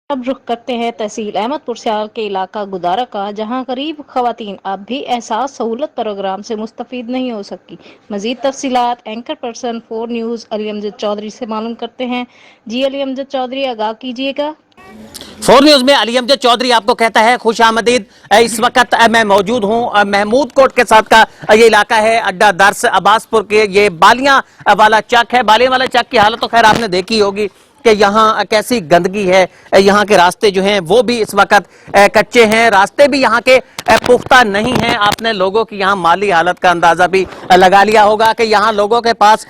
اب رخ کرتے ہیں تحصیل احمد پور سیال کے علاقہ گدارا کا، جہاں غریب خواتین اب بھی احساس سہولت پروگرام سے مستفید نہیں ہو سکی۔ مزید تفصیلات اینکر پرسن 4 نیوز علی امجد چودھری سے معلوم کرتے ہیں۔ جی علی امجد چودھری، آگاہ کیجیے گا۔ 4 نیوز میں علی امجد چودھری آپ کو کہتا ہے خوش آمدید۔ اس وقت میں موجود ہوں محمود کوٹ کے ساتھ کا یہ علاقہ ہے اڈا درس عباس پور کے، یہ بالیاں والا چک ہے۔ بالیاں والا چک کی حالت تو خیر آپ نے دیکھی ہوگی کہ یہاں کیسی گندگی ہے، یہاں کے راستے جو ہیں وہ بھی اس وقت کچے ہیں، راستے بھی یہاں کے پختہ نہیں ہیں۔ آپ نے لوگوں کی یہاں مالی حالت کا اندازہ بھی لگا لیا ہوگا کہ یہاں لوگوں کے پاس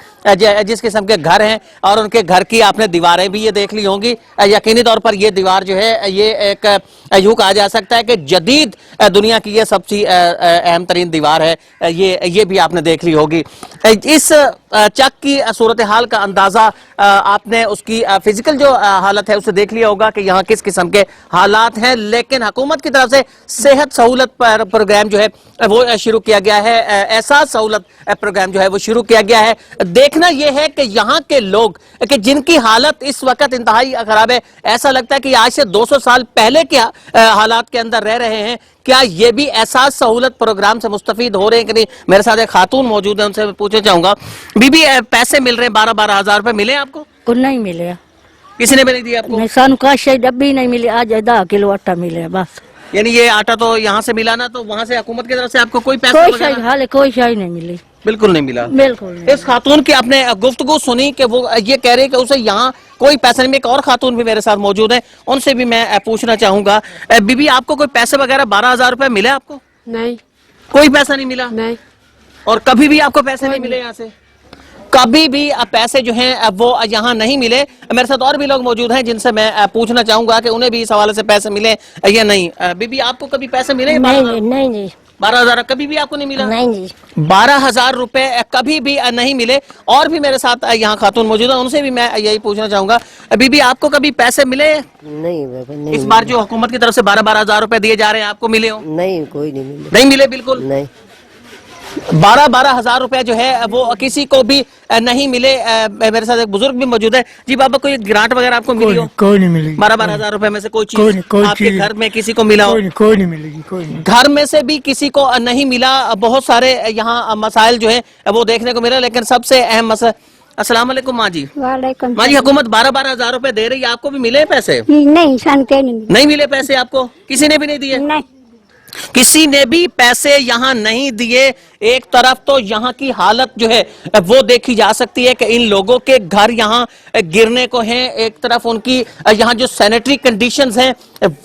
جس قسم کے گھر ہیں اور ان کے گھر کی آپ نے دیواریں بھی یہ دیکھ لی ہوں گی۔ یقینی طور پر یہ دیوار جو ہے یہ ایک یوں کہا جا سکتا ہے کہ جدید دنیا کی یہ سب سے اہم ترین دیوار ہے، یہ بھی آپ نے دیکھ لی ہوگی۔ اس چک کی صورتحال کا اندازہ آپ نے اس کی فزیکل جو حالت ہے اسے دیکھ لیا ہوگا کہ یہاں کس قسم کے حالات ہیں، لیکن حکومت کی طرف سے صحت سہولت پروگرام جو ہے وہ شروع کیا گیا ہے، احساس سہولت پروگرام جو ہے وہ شروع کیا گیا ہے۔ دیکھنا یہ ہے کہ یہاں کے لوگ کہ جن کی حالت اس وقت انتہائی خراب ہے، ایسا لگتا ہے کہ آج سے 200 سال پہلے کے حالات کے اندر رہ رہے ہیں، کیا یہ بھی احساس سہولت پروگرام سے مستفید ہو رہے ہیں کہ نہیں؟ میرے ساتھ ایک خاتون موجود ہے، ان سے میں پوچھنا چاہوں گا، بی بی پیسے مل رہے ہیں 12-12 ہزار روپے ملے آپ کو؟ کو نہیں ملے، کسی نے بھی نہیں دیا آپ کو؟ نہیں، سانو کاشی ڈبی نہیں ملی، آج 10 کلو آٹا ملے بس۔ یعنی یہ آٹا تو یہاں سے ملا نا، تو وہاں سے حکومت کی طرف سے آپ کو کوئی پیسہ کوئی وغیرہ شاید حال کوئی شاید نہیں ملی، بالکل نہیں ملا؟ بالکل نہیں۔ اس خاتون کی آپ نے گفتگو سنی کہ وہ یہ کہہ رہے کہ اسے یہاں کوئی پیسہ نہیں۔ ایک اور خاتون بھی میرے ساتھ موجود ہیں، ان سے بھی میں پوچھنا چاہوں گا، بی بی آپ کو کوئی پیسے وغیرہ 12 ہزار روپے ملے آپ کو؟ نہیں، کوئی پیسہ نہیں ملا؟ نہیں، اور کبھی بھی آپ کو پیسے نہیں ملے یہاں سے؟ کبھی بھی پیسے جو ہیں وہ یہاں نہیں ملے۔ میرے ساتھ اور بھی لوگ موجود ہیں جن سے میں پوچھنا چاہوں گا کہ انہیں بھی اس حوالے سے پیسے ملے یا نہیں۔ بی بی آپ کو کبھی پیسے ملے؟ نہیں جی، 12 ہزار کبھی بھی آپ کو نہیں ملا؟ نہیں جی، 12 ہزار روپے کبھی بھی نہیں ملے۔ اور بھی میرے ساتھ یہاں خاتون موجود ہیں، ان سے بھی میں یہی پوچھنا چاہوں گا، بی بی آپ کو کبھی پیسے ملے؟ نہیں بابا، نہیں اس بار جو حکومت کی طرف سے 12-12 ہزار روپے دیے جا رہے ہیں آپ کو ملے ہوں؟ نہیں، کوئی نہیں ملے، نہیں ملے بالکل؟ نہیں 12-12 ہزار روپے جو ہے وہ کسی کو بھی نہیں ملے۔ میرے ساتھ ایک بزرگ بھی موجود ہے، جی بابا کوئی گرانٹ وغیرہ آپ کو ملی ہو؟ کوئی نہیں ملے گی، 12-12 ہزار روپے میں سے کوئی کوئی چیز نہیں، کوئی آپ کے چیز گھر میں کسی کو ملا ہو؟ کوئی نہیں ملے گی، کوئی نہیں۔ گھر میں سے بھی کسی کو نہیں ملا۔ بہت سارے یہاں مسائل جو ہیں وہ دیکھنے کو ملا، لیکن سب سے اہم مسئلہ۔ السلام علیکم ماں جی۔ وعلیکم ماں جی، حکومت 12-12 ہزار روپے دے رہی ہے، آپ کو بھی ملے پیسے؟ نہیں، شانتے نہیں، نہیں ملے پیسے آپ کو؟ کسی نے بھی نہیں دیے؟ نہیں، کسی نے بھی پیسے یہاں نہیں دیے۔ ایک طرف تو یہاں کی حالت جو ہے وہ دیکھی جا سکتی ہے کہ ان لوگوں کے گھر یہاں گرنے کو ہیں، ایک طرف ان کی یہاں جو سینیٹری کنڈیشنز ہیں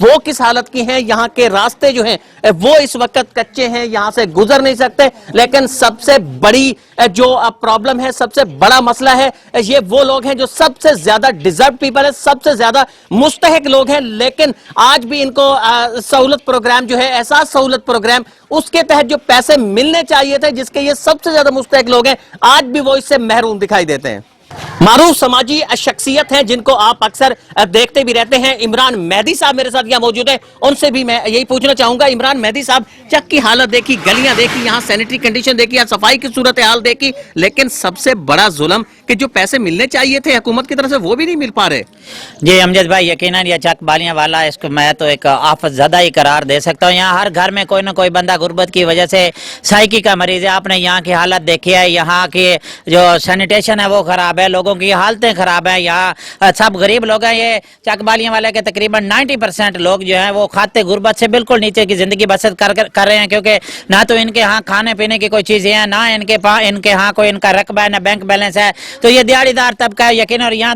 وہ کس حالت کی ہیں، یہاں کے راستے جو ہیں وہ اس وقت کچے ہیں، یہاں سے گزر نہیں سکتے۔ لیکن سب سے بڑی جو پرابلم ہے، سب سے بڑا مسئلہ ہے، یہ وہ لوگ ہیں جو سب سے زیادہ ڈیزرو پیپل ہے، سب سے زیادہ مستحق لوگ ہیں، لیکن آج بھی ان کو سہولت پروگرام جو ہے، احساس سہولت پروگرام، اس کے تحت جو پیسے ملنے چاہیے تھے جس کے یہ سب سے زیادہ مستحق لوگ ہیں، آج بھی وہ اس سے محروم دکھائی دیتے ہیں۔ معروف سماجی شخصیت ہیں جن کو آپ اکثر دیکھتے بھی رہتے ہیں، عمران مہدی صاحب میرے ساتھ یہاں موجود ہیں، ان سے بھی میں یہی پوچھنا چاہوں گا۔ عمران مہدی صاحب، چک کی حالت دیکھی، گلیاں دیکھی، یہاں سینیٹری کنڈیشن دیکھی، یہاں صفائی کی صورتحال دیکھی، لیکن سب سے بڑا ظلم کہ جو پیسے ملنے چاہیے تھے حکومت کی طرف سے وہ بھی نہیں مل پا رہے۔ جی امجد بھائی، یقیناً یہ چک بالیاں والا اس کو میں تو ایک آفت زدہ ہی قرار دے سکتا ہوں۔ یہاں ہر گھر میں کوئی نہ کوئی بندہ غربت کی وجہ سے سائیکی کا مریض ہے۔ آپ نے یہاں کی حالت دیکھی ہے، یہاں کی جو سینیٹیشن ہے وہ خراب ہے، لوگوں کی حالتیں خراب ہیں، یہاں سب غریب لوگ ہیں۔ یہ چک بالیاں والے کے تقریباً 90% لوگ جو ہیں وہ کھاتے غربت سے بالکل نیچے کی زندگی بسر کر رہے ہیں، کیونکہ نہ تو ان کے ہاں کھانے پینے کی کوئی چیزیں ہیں، نہ ان کے ہاں کوئی ان کا رقبہ ہے، نہ بینک بیلنس ہے۔ تو یہ دیہڑی دار طبقہ ہے یقین، اور یہاں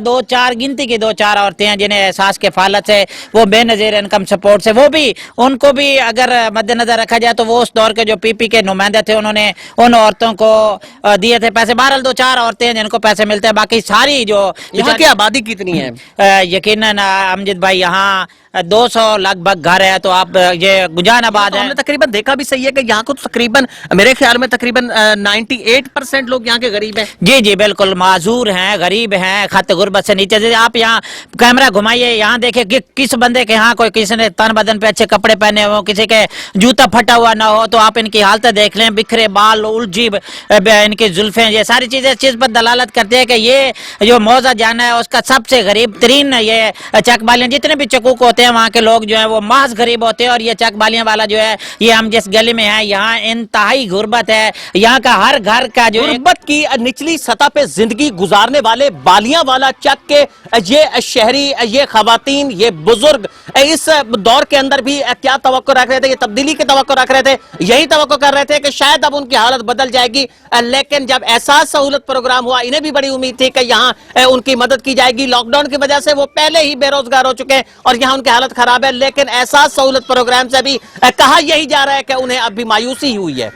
گنتی کی 2-4 عورتیں ہیں جنہیں احساس کفالت سے، وہ بے نظیر انکم سپورٹ سے، وہ بھی ان کو بھی اگر مد نظر رکھا جائے تو وہ اس دور کے جو پی پی کے نمائندے تھے انہوں نے ان عورتوں کو دیے تھے پیسے۔ بہرحال 2-4 عورتیں ہیں جن کو پیسے ملتے ہیں، باقی ساری جو یہاں کی آبادی کتنی ہے؟ یقیناً امجد بھائی یہاں 200 لگ بھگ گھر ہے، تو آپ یہ گجان آباد ہے۔ ہم نے تقریباً دیکھا بھی صحیح ہے کہ یہاں کو تقریباً میرے خیال میں تقریباً 98% لوگ یہاں کے غریب ہیں۔ جی بالکل، معذور ہیں, غریب ہیں, خط غربت سے نیچے. جیسے آپ یہاں کیمرہ گھمائیے, یہاں دیکھیں کہ کس بندے کے ہاں کوئی کسی نے تن بدن پہ اچھے کپڑے پہنے ہو, کسی کے جوتا پھٹا ہوا نہ ہو, تو آپ ان کی حالت دیکھ لیں, بکھرے بال, الجھی ان کی زلفیں, یہ ساری چیزیں اس چیز پر دلالت کرتے ہیں کہ یہ جو موضع جانا ہے اس کا سب سے غریب ترین یہ چک بالیاں. جتنے بھی چکوک ہوتے ہیں وہاں کے لوگ جو ہیں وہ محض غریب ہوتے ہیں, اور یہ چک بالیاں والا جو ہے, یہ ہم جس گلی میں ہیں یہاں انتہائی غربت ہے. یہاں کا ہر گھر کا جو غربت کی نچلی سطح پہ زندگی گزارنے والے بالیاں والا چک کے یہ شہری, یہ خواتین, یہ بزرگ اس دور کے اندر بھی کیا توقع رکھ رہے تھے؟ یہ تبدیلی کی توقع رکھ رہے تھے, یہی توقع کر رہے تھے کہ شاید اب ان کی حالت بدل جائے گی. لیکن جب احساس سہولت پروگرام ہوا, انہیں بھی بڑی امید تھی کہ یہاں ان کی مدد کی جائے گی. لاک ڈاؤن کی وجہ سے وہ پہلے ہی بے روزگار ہو چکے ہیں اور یہاں ان کی حالت خراب ہے, لیکن احساس سہولت پروگرام سے بھی کہا یہی جا رہا ہے کہ انہیں اب بھی مایوسی ہوئی ہے.